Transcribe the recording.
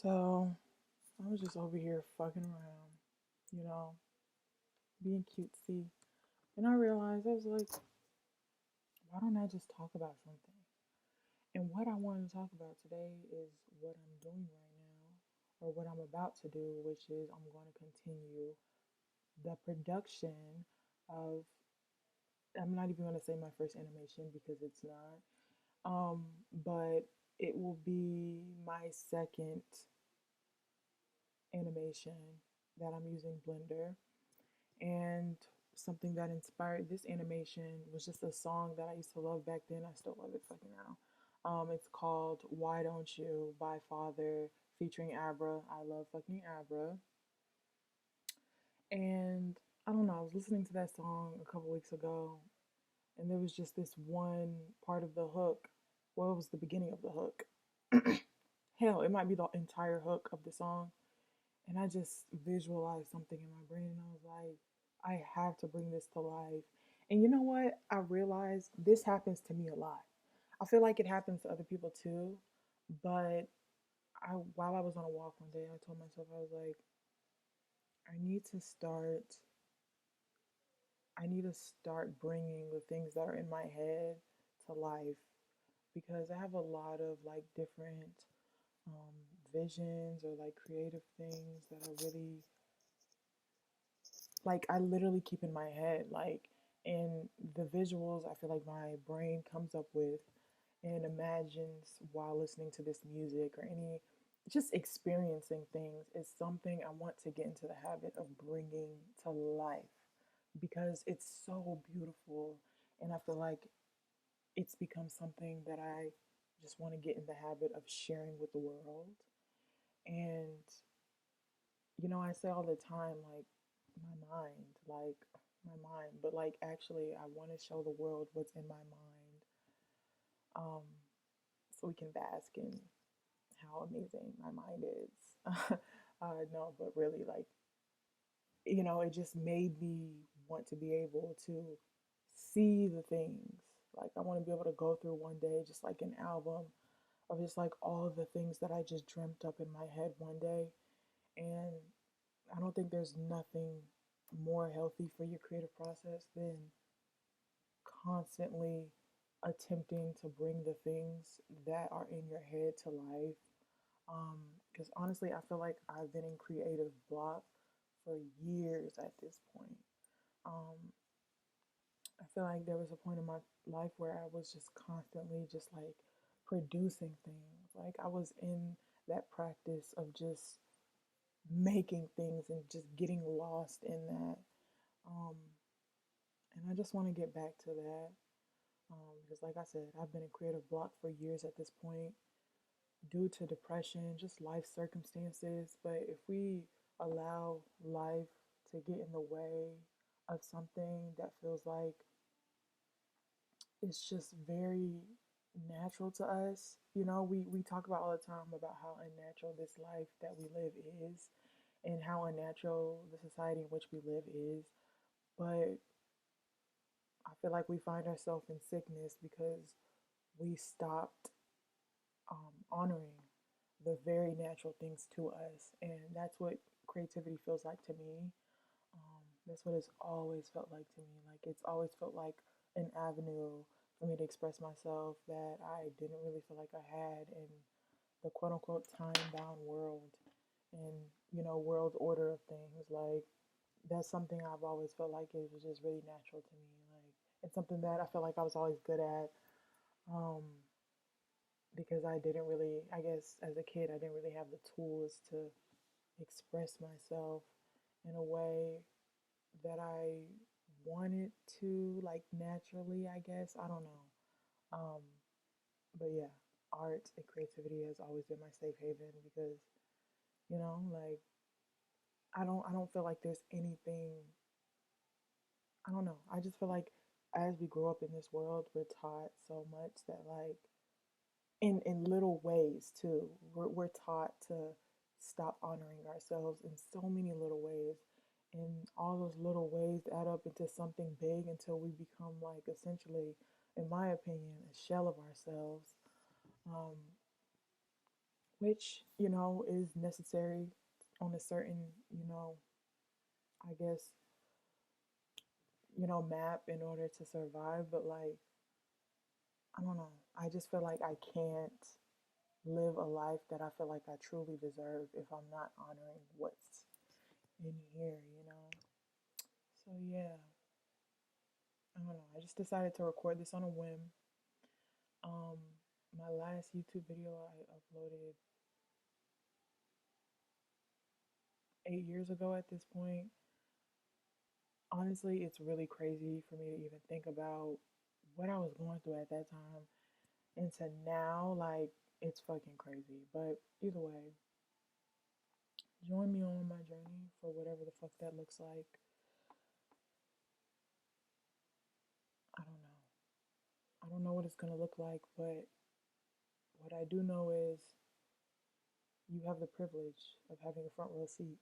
So I was just over here fucking around, you know, being cutesy. And I realized I was like, why don't I just talk about something? And what I wanted to talk about today is what I'm doing right now, or what I'm about to do, which is I'm going to continue the production of, I'm not even going to say my first animation because it's not, but it will be my second animation that I'm using Blender. And something that inspired this animation was just a song that I used to love back then. I still love it fucking now. It's called Why Don't You by Father featuring Abra. I love fucking Abra. And I don't know, I was listening to that song a couple weeks ago, and there was just this one part of the hook. Well, it was the beginning of the hook. Hell, it might be the entire hook of the song. And I just visualized something in my brain, and I was like, I have to bring this to life. And you know what? I realized this happens to me a lot. I feel like it happens to other people too. But while I was on a walk one day, I told myself, I was like, I need to start. I need to start bringing the things that are in my head to life because I have a lot of like different um, visions or like creative things that are really like I literally keep in my head, like in the visuals I feel like my brain comes up with and imagines while listening to this music or any just experiencing things is something I want to get into the habit of bringing to life because it's so beautiful, and I feel like it's become something that I just want to get in the habit of sharing with the world. And I say all the time, like, my mind, like, my mind, but like, actually, I want to show the world what's in my mind, um, so we can bask in how amazing my mind is. No, but really, like, it just made me want to be able to see the things. Like, I want to be able to go through one day, just like an album of just like all the things that I just dreamt up in my head one day. And I don't think there's nothing more healthy for your creative process than constantly attempting to bring the things that are in your head to life. Because honestly, I feel like I've been in creative block for years at this point. Um, I feel like there was a point in my life where I was just constantly just like producing things. Like I was in that practice of just making things and just getting lost in that. Um, and I just want to get back to that because, like I said, I've been in creative block for years at this point due to depression, just life circumstances. But if we allow life to get in the way of something that feels like it's just very natural to us, we talk about all the time about how unnatural this life that we live is and how unnatural the society in which we live is. But I feel like we find ourselves in sickness because we stopped honoring the very natural things to us. And that's what creativity feels like to me. That's what it's always felt like to me. Like it's always felt like an avenue for me to express myself that I didn't really feel like I had in the quote unquote time bound world and, world order of things. Like that's something I've always felt like it was just really natural to me. Like it's something that I felt like I was always good at. Um, because I didn't really, I guess as a kid, I didn't really have the tools to express myself in a way that I wanted to, like naturally, I guess. I don't know. Um, but yeah, art and creativity has always been my safe haven because, like I don't feel like there's anything, I don't know. I just feel like as we grow up in this world, we're taught so much that like in little ways too. We're taught to stop honoring ourselves in so many little ways. And all those little ways add up into something big until we become like essentially, in my opinion, a shell of ourselves. Um, which, is necessary on a certain, you know, I guess, map in order to survive. But like, I don't know. I just feel like I can't live a life that I feel like I truly deserve if I'm not honoring what's in here. So yeah, I don't know. I just decided to record this on a whim. Um, my last YouTube video I uploaded 8 years ago at this point. Honestly, it's really crazy for me to even think about what I was going through at that time. And to now, like, it's fucking crazy. But either way, join me on my journey for whatever the fuck that looks like. I don't know. I don't know what it's gonna look like, but what I do know is you have the privilege of having a front row seat.